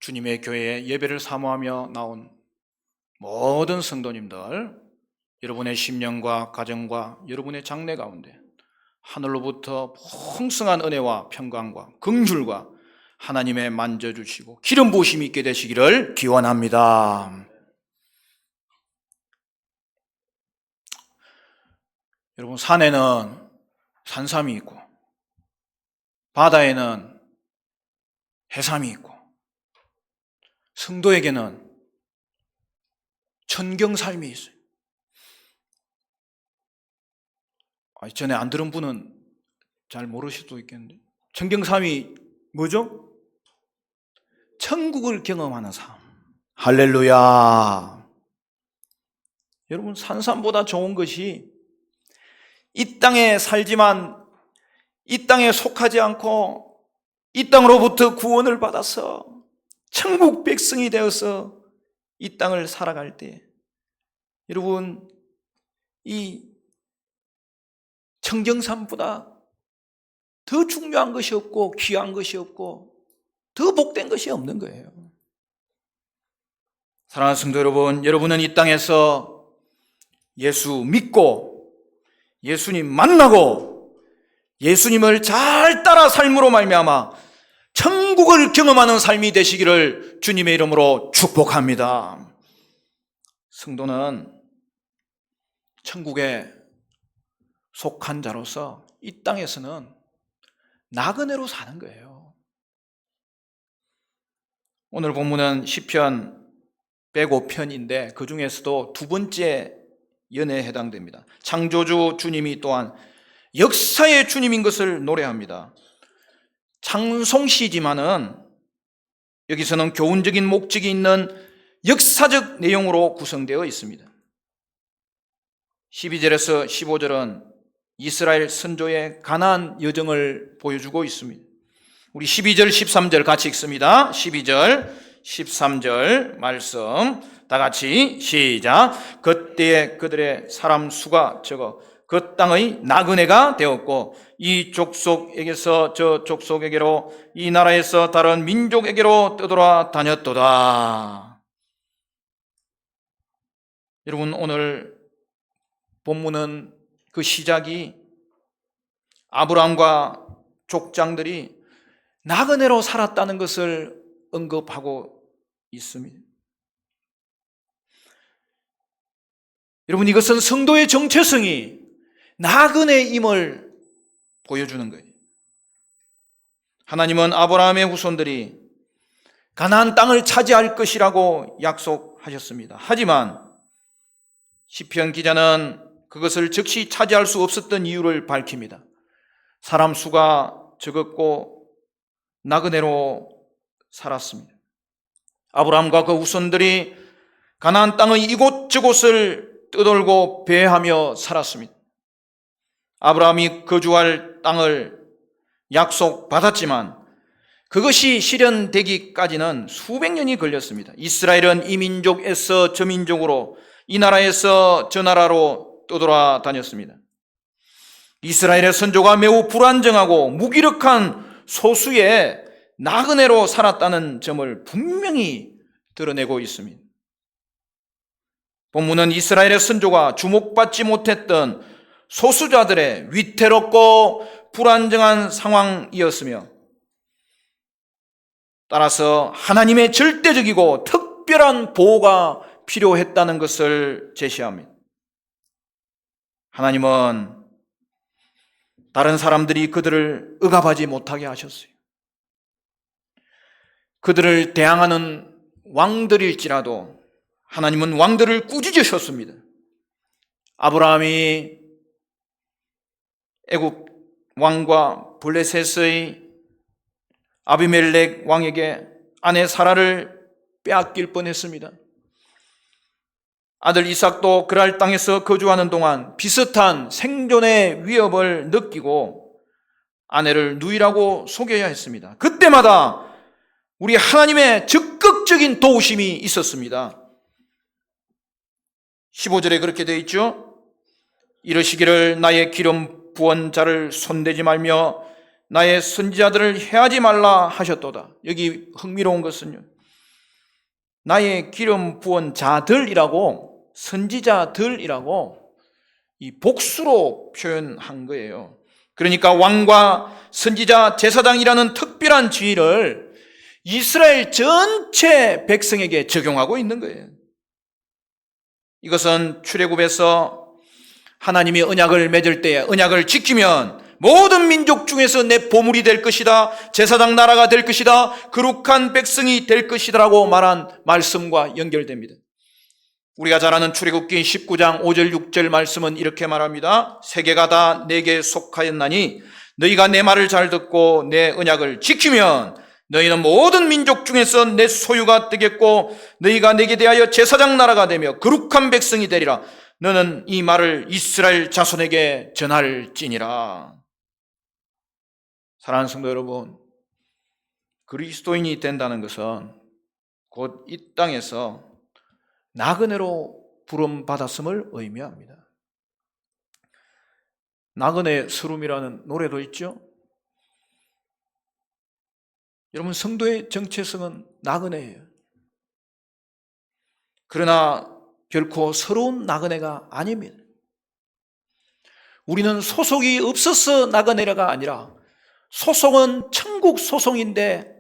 주님의 교회에 예배를 사모하며 나온 모든 성도님들, 여러분의 심령과 가정과 여러분의 장래 가운데 하늘로부터 풍성한 은혜와 평강과 긍휼과 하나님의 만져주시고 기름 부으심이 있게 되시기를 기원합니다. 여러분, 산에는 산삼이 있고 바다에는 해삼이 있고 성도에게는 천경살미 있어요. 전에 안 들은 분은 잘 모르실 수도 있겠는데, 천경살미 뭐죠? 천국을 경험하는 삶. 할렐루야. 여러분, 산삼보다 좋은 것이 이 땅에 살지만 이 땅에 속하지 않고 이 땅으로부터 구원을 받아서 천국 백성이 되어서 이 땅을 살아갈 때, 여러분, 이 청정산보다 더 중요한 것이 없고 귀한 것이 없고 더 복된 것이 없는 거예요. 사랑하는 성도 여러분, 여러분은 이 땅에서 예수 믿고 예수님 만나고 예수님을 잘 따라 삶으로 말미암아 천국을 경험하는 삶이 되시기를 주님의 이름으로 축복합니다. 성도는 천국에 속한 자로서 이 땅에서는 나그네로 사는 거예요. 오늘 본문은 시편 105편인데 그 중에서도 두 번째 연회에 해당됩니다. 창조주 주님이 또한 역사의 주님인 것을 노래합니다. 창송시지만은 여기서는 교훈적인 목적이 있는 역사적 내용으로 구성되어 있습니다. 12절에서 15절은 이스라엘 선조의 가나안 여정을 보여주고 있습니다. 우리 12절, 13절 같이 읽습니다. 12절, 13절 말씀 다 같이 시작. 그때에 그들의 사람 수가 적어 그 땅의 나그네가 되었고 이 족속에게서 저 족속에게로 이 나라에서 다른 민족에게로 떠돌아 다녔도다. 여러분, 오늘 본문은 그 시작이 아브라함과 족장들이 나그네로 살았다는 것을 언급하고 있습니다. 여러분, 이것은 성도의 정체성이 나그네임을 보여주는 거예요. 하나님은 아브라함의 후손들이 가나안 땅을 차지할 것이라고 약속하셨습니다. 하지만 시편 기자는 그것을 즉시 차지할 수 없었던 이유를 밝힙니다. 사람 수가 적었고 나그네로 살았습니다. 아브라함과 그 후손들이 가나안 땅의 이곳저곳을 떠돌고 배회하며 살았습니다. 아브라함이 거주할 땅을 약속받았지만 그것이 실현되기까지는 수백 년이 걸렸습니다. 이스라엘은 이 민족에서 저 민족으로, 이 나라에서 저 나라로 떠돌아 다녔습니다. 이스라엘의 선조가 매우 불안정하고 무기력한 소수의 나그네로 살았다는 점을 분명히 드러내고 있습니다. 본문은 이스라엘의 선조가 주목받지 못했던 소수자들의 위태롭고 불안정한 상황이었으며 따라서 하나님의 절대적이고 특별한 보호가 필요했다는 것을 제시합니다. 하나님은 다른 사람들이 그들을 억압하지 못하게 하셨어요. 그들을 대항하는 왕들일지라도 하나님은 왕들을 꾸짖으셨습니다. 아브라함이 애굽 왕과 블레셋의 아비멜렉 왕에게 아내 사라를 빼앗길 뻔했습니다. 아들 이삭도 그랄 땅에서 거주하는 동안 비슷한 생존의 위협을 느끼고 아내를 누이라고 속여야 했습니다. 그때마다 우리 하나님의 적극적인 도우심이 있었습니다. 15절에 그렇게 되어 있죠. 이러시기를 나의 기름 부은 자를 손대지 말며 나의 선지자들을 해하지 말라 하셨도다. 여기 흥미로운 것은요, 나의 기름 부은 자들이라고, 선지자들이라고 이 복수로 표현한 거예요. 그러니까 왕과 선지자, 제사장이라는 특별한 지위를 이스라엘 전체 백성에게 적용하고 있는 거예요. 이것은 출애굽에서 하나님이 언약을 맺을 때 언약을 지키면 모든 민족 중에서 내 보물이 될 것이다, 제사장 나라가 될 것이다, 거룩한 백성이 될 것이다라고 말한 말씀과 연결됩니다. 우리가 잘 아는 출애굽기 19장 5절 6절 말씀은 이렇게 말합니다. 세계가 다 내게 속하였나니 너희가 내 말을 잘 듣고 내 언약을 지키면 너희는 모든 민족 중에서 내 소유가 되겠고 너희가 내게 대하여 제사장 나라가 되며 거룩한 백성이 되리라. 너는 이 말을 이스라엘 자손에게 전할지니라. 사랑하는 성도 여러분, 그리스도인이 된다는 것은 곧 이 땅에서 나그네로 부름받았음을 의미합니다. 나그네 스름이라는 노래도 있죠. 여러분, 성도의 정체성은 나그네예요. 그러나 결코 서러운 나그네가 아닙니다. 우리는 소속이 없어서 나그네가 아니라 소속은 천국 소속인데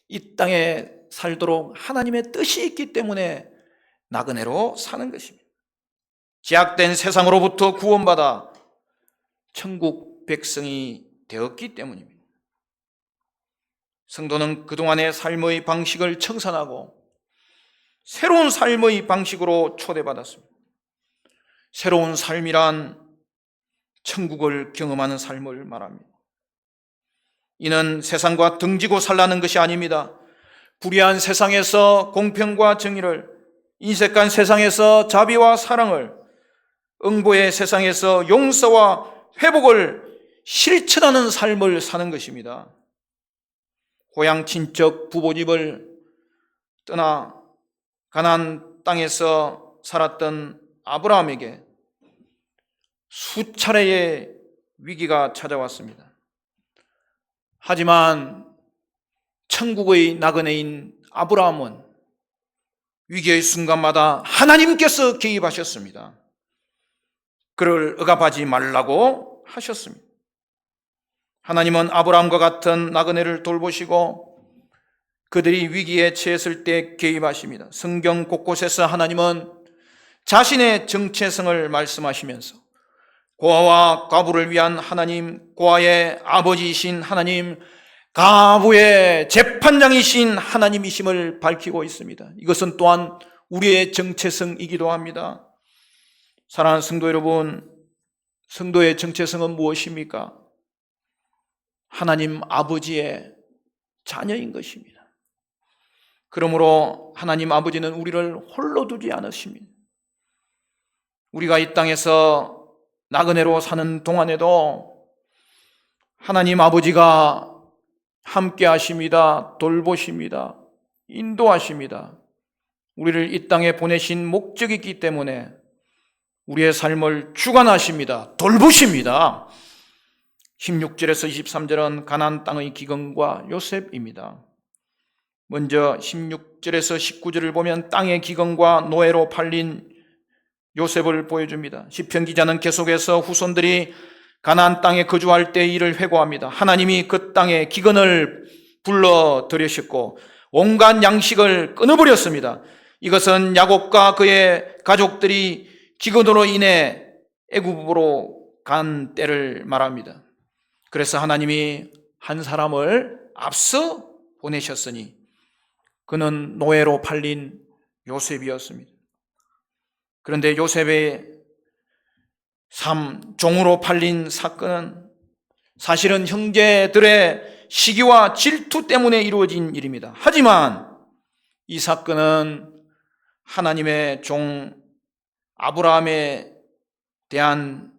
이 땅에 살도록 하나님의 뜻이 있기 때문에 나그네로 사는 것입니다. 제약된 세상으로부터 구원받아 천국 백성이 되었기 때문입니다. 성도는 그동안의 삶의 방식을 청산하고 새로운 삶의 방식으로 초대받았습니다. 새로운 삶이란 천국을 경험하는 삶을 말합니다. 이는 세상과 등지고 살라는 것이 아닙니다. 불의한 세상에서 공평과 정의를, 인색한 세상에서 자비와 사랑을, 응보의 세상에서 용서와 회복을 실천하는 삶을 사는 것입니다. 고향 친척 부모집을 떠나 가나안 땅에서 살았던 아브라함에게 수차례의 위기가 찾아왔습니다. 하지만 천국의 나그네인 아브라함은 위기의 순간마다 하나님께서 개입하셨습니다. 그를 억압하지 말라고 하셨습니다. 하나님은 아브라함과 같은 나그네를 돌보시고 그들이 위기에 처했을 때 개입하십니다. 성경 곳곳에서 하나님은 자신의 정체성을 말씀하시면서 고아와 과부를 위한 하나님, 고아의 아버지이신 하나님, 과부의 재판장이신 하나님이심을 밝히고 있습니다. 이것은 또한 우리의 정체성이기도 합니다. 사랑하는 성도 여러분, 성도의 정체성은 무엇입니까? 하나님 아버지의 자녀인 것입니다. 그러므로 하나님 아버지는 우리를 홀로 두지 않으십니다. 우리가 이 땅에서 나그네로 사는 동안에도 하나님 아버지가 함께 하십니다. 돌보십니다. 인도하십니다. 우리를 이 땅에 보내신 목적이 있기 때문에 우리의 삶을 주관하십니다. 돌보십니다. 16절에서 23절은 가나안 땅의 기근과 요셉입니다. 먼저 16절에서 19절을 보면 땅의 기근과 노예로 팔린 요셉을 보여줍니다. 시편 기자는 계속해서 후손들이 가나안 땅에 거주할 때 일을 회고합니다. 하나님이 그 땅에 기근을 불러들이셨고 온갖 양식을 끊어버렸습니다. 이것은 야곱과 그의 가족들이 기근으로 인해 애굽으로 간 때를 말합니다. 그래서 하나님이 한 사람을 앞서 보내셨으니 그는 노예로 팔린 요셉이었습니다. 그런데 요셉의 종으로 팔린 사건은 사실은 형제들의 시기와 질투 때문에 이루어진 일입니다. 하지만 이 사건은 하나님의 종 아브라함에 대한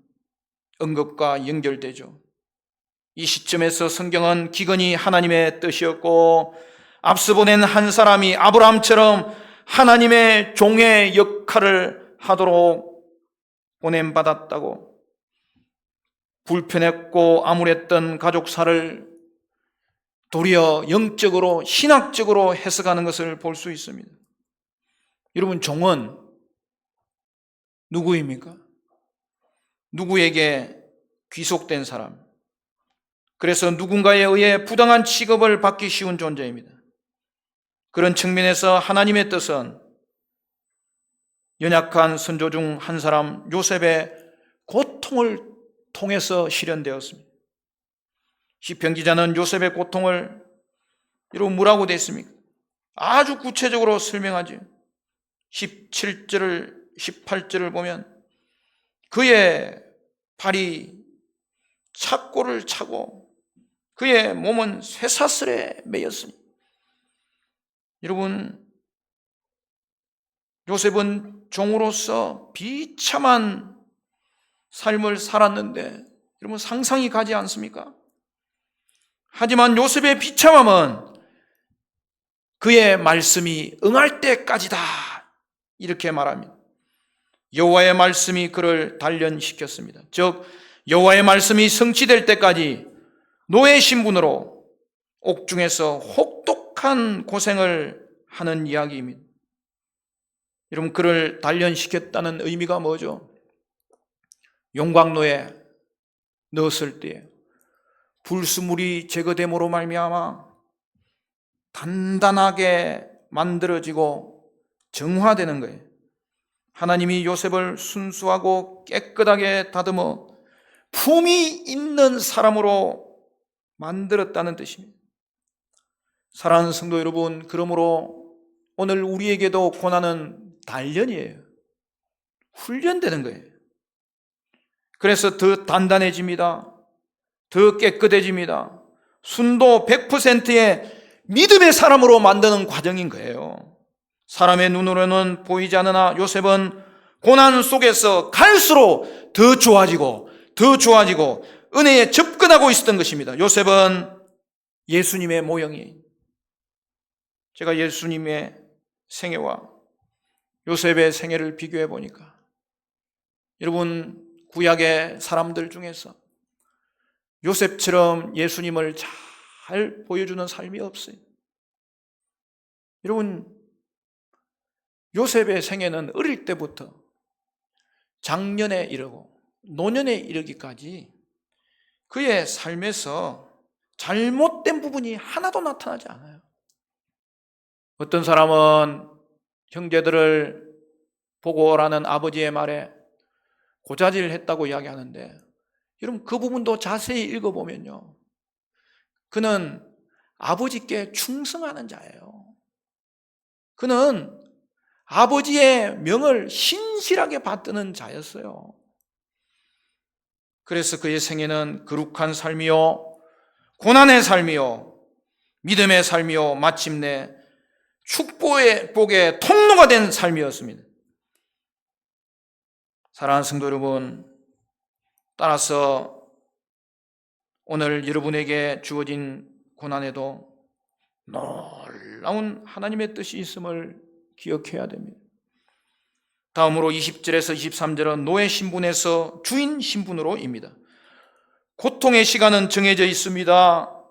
언급과 연결되죠. 이 시점에서 성경은 기근이 하나님의 뜻이었고 앞서 보낸 한 사람이 아브라함처럼 하나님의 종의 역할을 하도록 보냄받았다고, 불편했고 암울했던 가족사를 도리어 영적으로 신학적으로 해석하는 것을 볼 수 있습니다. 여러분, 종은 누구입니까? 누구에게 귀속된 사람, 그래서 누군가에 의해 부당한 취급을 받기 쉬운 존재입니다. 그런 측면에서 하나님의 뜻은 연약한 선조 중 한 사람 요셉의 고통을 통해서 실현되었습니다. 시편 기자는 요셉의 고통을 여러분 뭐라고 되어 있습니까? 아주 구체적으로 설명하죠. 17절을 18절을 보면 그의 발이 착고를 차고 그의 몸은 쇠사슬에 매였으니. 여러분, 요셉은 종으로서 비참한 삶을 살았는데 여러분 상상이 가지 않습니까? 하지만 요셉의 비참함은 그의 말씀이 응할 때까지다, 이렇게 말합니다. 여호와의 말씀이 그를 단련시켰습니다. 즉 여호와의 말씀이 성취될 때까지 노예 신분으로 옥중에서 혹독한 고생을 하는 이야기입니다. 여러분, 그를 단련시켰다는 의미가 뭐죠? 용광로에 넣었을 때 불수물이 제거됨으로 말미암아 단단하게 만들어지고 정화되는 거예요. 하나님이 요셉을 순수하고 깨끗하게 다듬어 품이 있는 사람으로 만들었다는 뜻입니다. 사랑하는 성도 여러분, 그러므로 오늘 우리에게도 고난은 단련이에요. 훈련되는 거예요. 그래서 더 단단해집니다. 더 깨끗해집니다. 순도 100%의 믿음의 사람으로 만드는 과정인 거예요. 사람의 눈으로는 보이지 않으나 요셉은 고난 속에서 갈수록 더 좋아지고 은혜에 접근하고 있었던 것입니다. 요셉은 예수님의 모형이에요. 제가 예수님의 생애와 요셉의 생애를 비교해 보니까 여러분, 구약의 사람들 중에서 요셉처럼 예수님을 잘 보여주는 삶이 없어요. 여러분, 요셉의 생애는 어릴 때부터 장년에 이르고 노년에 이르기까지 그의 삶에서 잘못된 부분이 하나도 나타나지 않아요. 어떤 사람은 형제들을 보고 오라는 아버지의 말에 고자질했다고 이야기하는데, 여러분 그 부분도 자세히 읽어보면요, 그는 아버지께 충성하는 자예요. 그는 아버지의 명을 신실하게 받드는 자였어요. 그래서 그의 생애는 거룩한 삶이요, 고난의 삶이요, 믿음의 삶이요, 마침내 축복의 통로가 된 삶이었습니다. 사랑하는 성도 여러분, 따라서 오늘 여러분에게 주어진 고난에도 놀라운 하나님의 뜻이 있음을 기억해야 됩니다. 다음으로 20절에서 23절은 노예 신분에서 주인 신분으로입니다. 고통의 시간은 정해져 있습니다.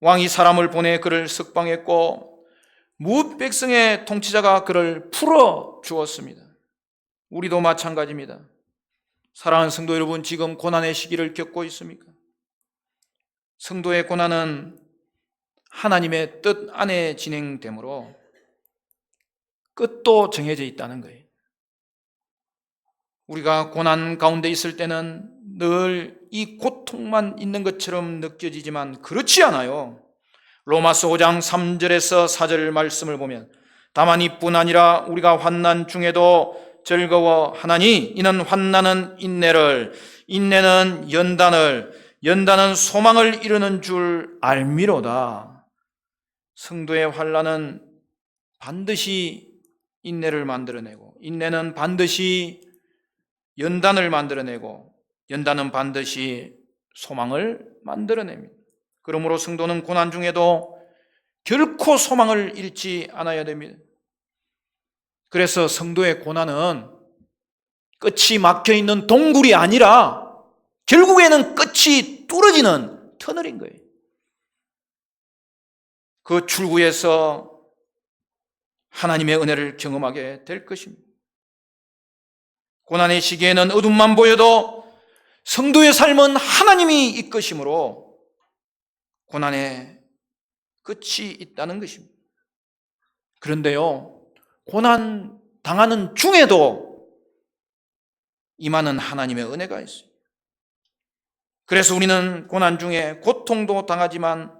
왕이 사람을 보내 그를 석방했고 무엇 백성의 통치자가 그를 풀어 주었습니다. 우리도 마찬가지입니다. 사랑하는 성도 여러분, 지금 고난의 시기를 겪고 있습니까? 성도의 고난은 하나님의 뜻 안에 진행되므로 끝도 정해져 있다는 거예요. 우리가 고난 가운데 있을 때는 늘 이 고통만 있는 것처럼 느껴지지만 그렇지 않아요. 로마서 5장 3절에서 4절 말씀을 보면 다만 이뿐 아니라 우리가 환난 중에도 즐거워하나니 이는 환난은 인내를, 인내는 연단을, 연단은 소망을 이루는 줄 알미로다. 성도의 환난은 반드시 인내를 만들어내고, 인내는 반드시 연단을 만들어내고, 연단은 반드시 소망을 만들어냅니다. 그러므로 성도는 고난 중에도 결코 소망을 잃지 않아야 됩니다. 그래서 성도의 고난은 끝이 막혀있는 동굴이 아니라 결국에는 끝이 뚫어지는 터널인 거예요. 그 출구에서 하나님의 은혜를 경험하게 될 것입니다. 고난의 시기에는 어둠만 보여도 성도의 삶은 하나님이 이끄심으로 고난의 끝이 있다는 것입니다. 그런데요, 고난 당하는 중에도 임하는 하나님의 은혜가 있어요. 그래서 우리는 고난 중에 고통도 당하지만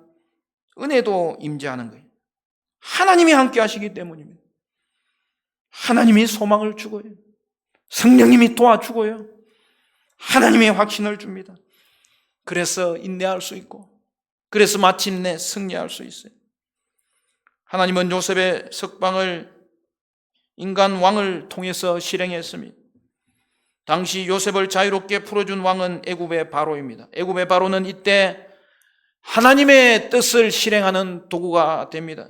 은혜도 임재하는 거예요. 하나님이 함께 하시기 때문입니다. 하나님이 소망을 주고요, 성령님이 도와주고요, 하나님이 확신을 줍니다. 그래서 인내할 수 있고, 그래서 마침내 승리할 수 있어요. 하나님은 요셉의 석방을 인간 왕을 통해서 실행했습니다. 당시 요셉을 자유롭게 풀어준 왕은 애굽의 바로입니다. 애굽의 바로는 이때 하나님의 뜻을 실행하는 도구가 됩니다.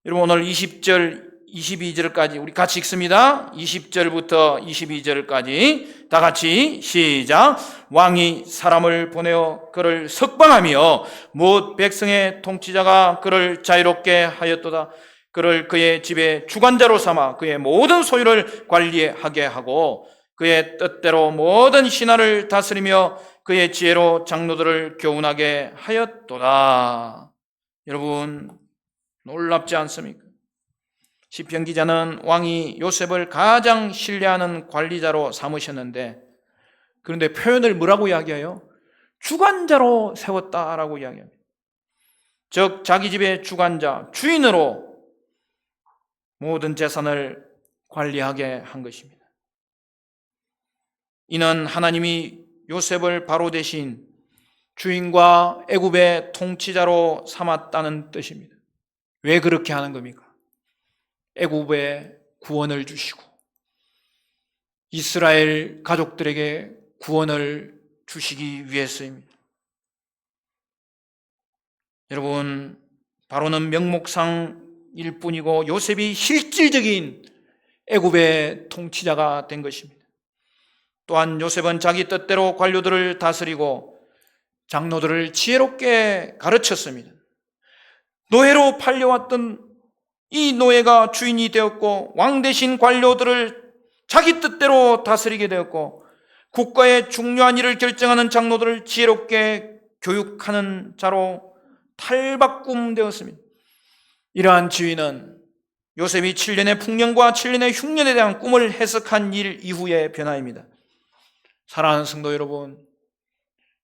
여러분, 오늘 20절, 22절까지 우리 같이 읽습니다. 20절부터 22절까지 다 같이 시작. 왕이 사람을 보내어 그를 석방하며 뭇 백성의 통치자가 그를 자유롭게 하였도다. 그를 그의 집의 주관자로 삼아 그의 모든 소유를 관리하게 하고 그의 뜻대로 모든 신하를 다스리며 그의 지혜로 장로들을 교훈하게 하였도다. 여러분, 놀랍지 않습니까? 시편 기자는 왕이 요셉을 가장 신뢰하는 관리자로 삼으셨는데, 그런데 표현을 뭐라고 이야기해요? 주관자로 세웠다라고 이야기합니다. 즉 자기 집의 주관자, 주인으로 모든 재산을 관리하게 한 것입니다. 이는 하나님이 요셉을 바로 대신 주인과 애굽의 통치자로 삼았다는 뜻입니다. 왜 그렇게 하는 겁니까? 애굽에 구원을 주시고 이스라엘 가족들에게 구원을 주시기 위해서입니다. 여러분, 바로는 명목상일 뿐이고 요셉이 실질적인 애굽의 통치자가 된 것입니다. 또한 요셉은 자기 뜻대로 관료들을 다스리고 장로들을 지혜롭게 가르쳤습니다. 노예로 팔려왔던 이 노예가 주인이 되었고 왕 대신 관료들을 자기 뜻대로 다스리게 되었고 국가의 중요한 일을 결정하는 장로들을 지혜롭게 교육하는 자로 탈바꿈되었습니다. 이러한 지위는 요셉이 7년의 풍년과 7년의 흉년에 대한 꿈을 해석한 일 이후의 변화입니다. 사랑하는 성도 여러분,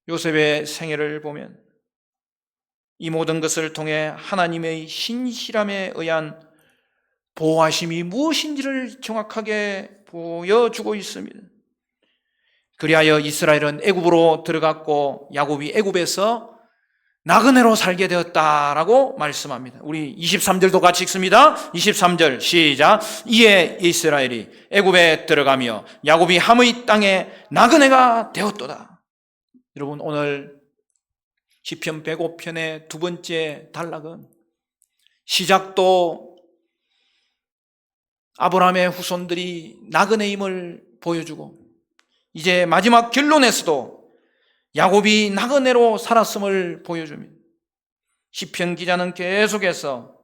요셉의 생애를 보면 이 모든 것을 통해 하나님의 신실함에 의한 보호하심이 무엇인지를 정확하게 보여주고 있습니다. 그리하여 이스라엘은 애굽으로 들어갔고 야곱이 애굽에서 나그네로 살게 되었다라고 말씀합니다. 우리 23절도 같이 읽습니다. 23절 시작. 이에 이스라엘이 애굽에 들어가며 야곱이 함의 땅에 나그네가 되었도다. 여러분, 오늘 시편 105편의 두 번째 단락은 시작도 아브라함의 후손들이 나그네임을 보여주고 이제 마지막 결론에서도 야곱이 나그네로 살았음을 보여줍니다. 시편 기자는 계속해서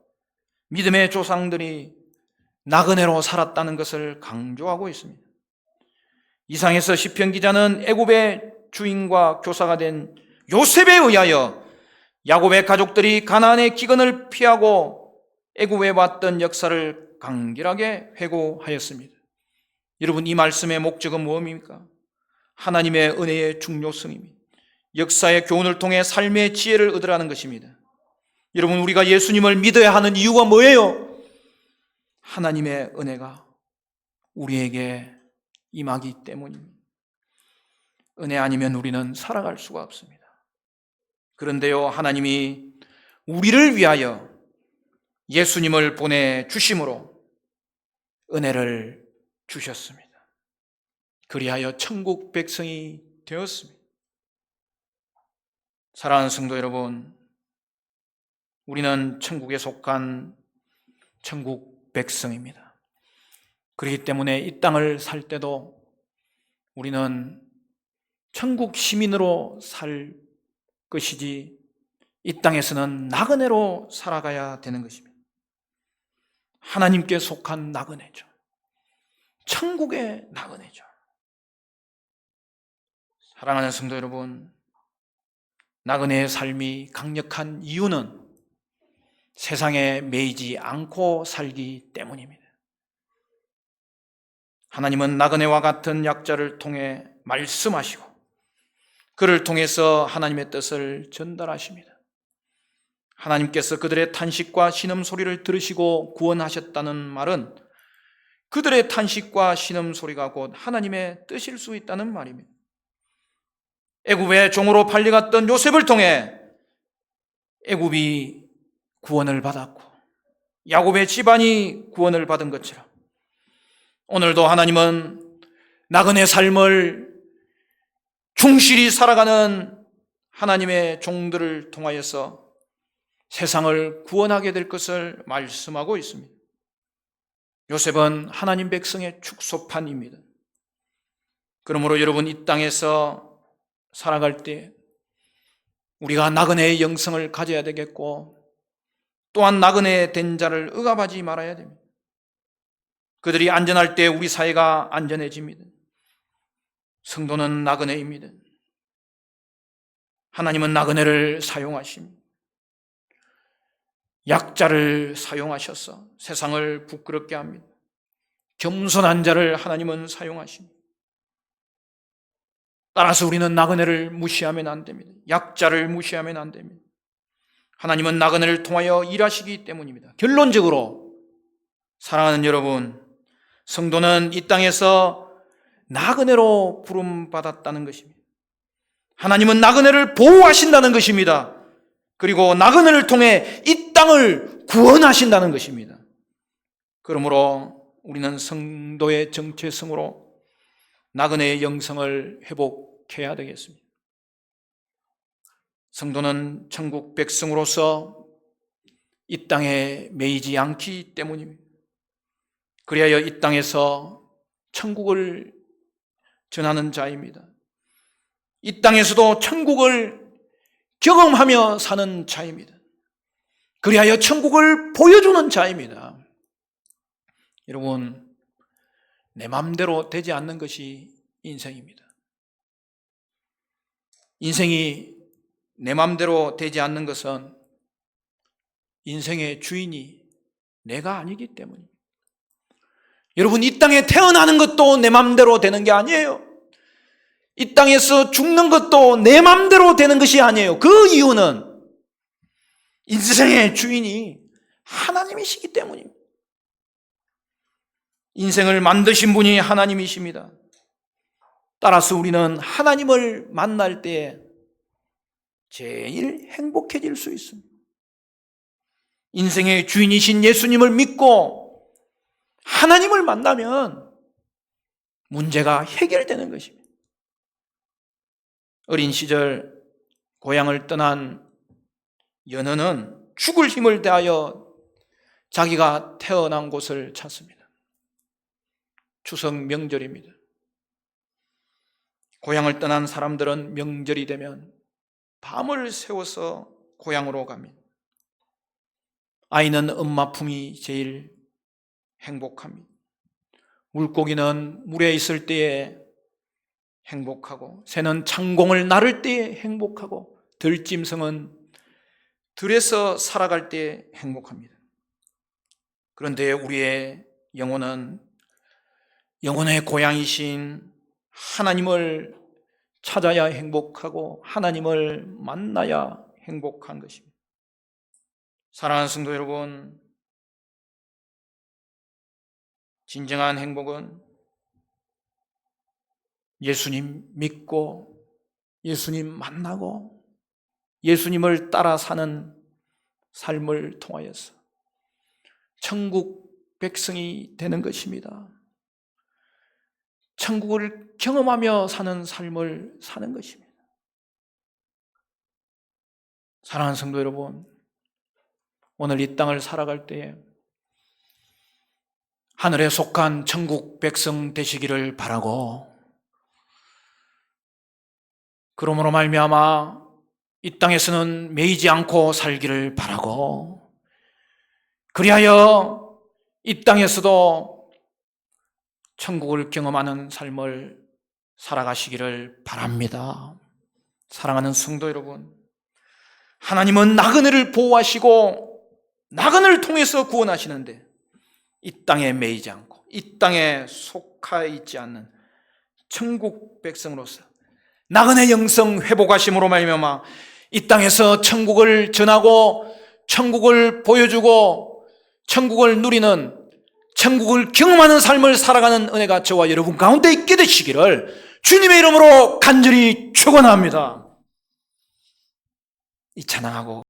믿음의 조상들이 나그네로 살았다는 것을 강조하고 있습니다. 이상에서 시편 기자는 애굽의 주인과 교사가 된 요셉에 의하여 야곱의 가족들이 가나안의 기근을 피하고 애굽에 왔던 역사를 간결하게 회고하였습니다. 여러분, 이 말씀의 목적은 무엇입니까? 하나님의 은혜의 중요성입니다. 역사의 교훈을 통해 삶의 지혜를 얻으라는 것입니다. 여러분, 우리가 예수님을 믿어야 하는 이유가 뭐예요? 하나님의 은혜가 우리에게 임하기 때문입니다. 은혜 아니면 우리는 살아갈 수가 없습니다. 그런데요, 하나님이 우리를 위하여 예수님을 보내주심으로 은혜를 주셨습니다. 그리하여 천국 백성이 되었습니다. 사랑하는 성도 여러분, 우리는 천국에 속한 천국 백성입니다. 그렇기 때문에 이 땅을 살 때도 우리는 천국 시민으로 살 것이지 이 땅에서는 나그네로 살아가야 되는 것입니다. 하나님께 속한 나그네죠. 천국의 나그네죠. 사랑하는 성도 여러분, 나그네의 삶이 강력한 이유는 세상에 매이지 않고 살기 때문입니다. 하나님은 나그네와 같은 약자를 통해 말씀하시고 그를 통해서 하나님의 뜻을 전달하십니다. 하나님께서 그들의 탄식과 신음소리를 들으시고 구원하셨다는 말은 그들의 탄식과 신음소리가 곧 하나님의 뜻일 수 있다는 말입니다. 애굽의 종으로 팔려갔던 요셉을 통해 애굽이 구원을 받았고 야곱의 집안이 구원을 받은 것처럼 오늘도 하나님은 나그네 삶을 충실히 살아가는 하나님의 종들을 통하여서 세상을 구원하게 될 것을 말씀하고 있습니다. 요셉은 하나님 백성의 축소판입니다. 그러므로 여러분, 이 땅에서 살아갈 때 우리가 나그네의 영성을 가져야 되겠고 또한 나그네 된 자를 억압하지 말아야 됩니다. 그들이 안전할 때 우리 사회가 안전해집니다. 성도는 나그네입니다. 하나님은 나그네를 사용하십니다. 약자를 사용하셔서 세상을 부끄럽게 합니다. 겸손한 자를 하나님은 사용하십니다. 따라서 우리는 나그네를 무시하면 안 됩니다. 약자를 무시하면 안 됩니다. 하나님은 나그네를 통하여 일하시기 때문입니다. 결론적으로 사랑하는 여러분, 성도는 이 땅에서 나그네로 부름받았다는 것입니다. 하나님은 나그네를 보호하신다는 것입니다. 그리고 나그네를 통해 이 땅을 구원하신다는 것입니다. 그러므로 우리는 성도의 정체성으로 나그네의 영성을 회복해야 되겠습니다. 성도는 천국 백성으로서 이 땅에 매이지 않기 때문입니다. 그리하여 이 땅에서 천국을 전하는 자입니다. 이 땅에서도 천국을 경험하며 사는 자입니다. 그리하여 천국을 보여주는 자입니다. 여러분, 내 마음대로 되지 않는 것이 인생입니다. 인생이 내 마음대로 되지 않는 것은 인생의 주인이 내가 아니기 때문입니다. 여러분, 이 땅에 태어나는 것도 내 마음대로 되는 게 아니에요. 이 땅에서 죽는 것도 내 마음대로 되는 것이 아니에요. 그 이유는 인생의 주인이 하나님이시기 때문입니다. 인생을 만드신 분이 하나님이십니다. 따라서 우리는 하나님을 만날 때 제일 행복해질 수 있습니다. 인생의 주인이신 예수님을 믿고 하나님을 만나면 문제가 해결되는 것입니다. 어린 시절 고향을 떠난 연어는 죽을 힘을 다하여 자기가 태어난 곳을 찾습니다. 추석 명절입니다. 고향을 떠난 사람들은 명절이 되면 밤을 새워서 고향으로 갑니다. 아이는 엄마 품이 제일 행복합니다. 물고기는 물에 있을 때에 행복하고, 새는 창공을 나를 때에 행복하고, 들짐승은 들에서 살아갈 때 행복합니다. 그런데 우리의 영혼은 영혼의 고향이신 하나님을 찾아야 행복하고 하나님을 만나야 행복한 것입니다. 사랑하는 성도 여러분, 진정한 행복은 예수님 믿고 예수님 만나고 예수님을 따라 사는 삶을 통하여서 천국 백성이 되는 것입니다. 천국을 경험하며 사는 삶을 사는 것입니다. 사랑하는 성도 여러분, 오늘 이 땅을 살아갈 때에 하늘에 속한 천국 백성 되시기를 바라고, 그러므로 말미암아 이 땅에서는 매이지 않고 살기를 바라고, 그리하여 이 땅에서도 천국을 경험하는 삶을 살아가시기를 바랍니다. 사랑하는 성도 여러분, 하나님은 나그네를 보호하시고 나그네를 통해서 구원하시는데, 이 땅에 매이지 않고 이 땅에 속하 있지 않는 천국 백성으로서 나그네 영성 회복하심으로 말미암아 이 땅에서 천국을 전하고 천국을 보여주고 천국을 누리는, 천국을 경험하는 삶을 살아가는 은혜가 저와 여러분 가운데 있게 되시기를 주님의 이름으로 간절히 축원합니다. 이 찬양하고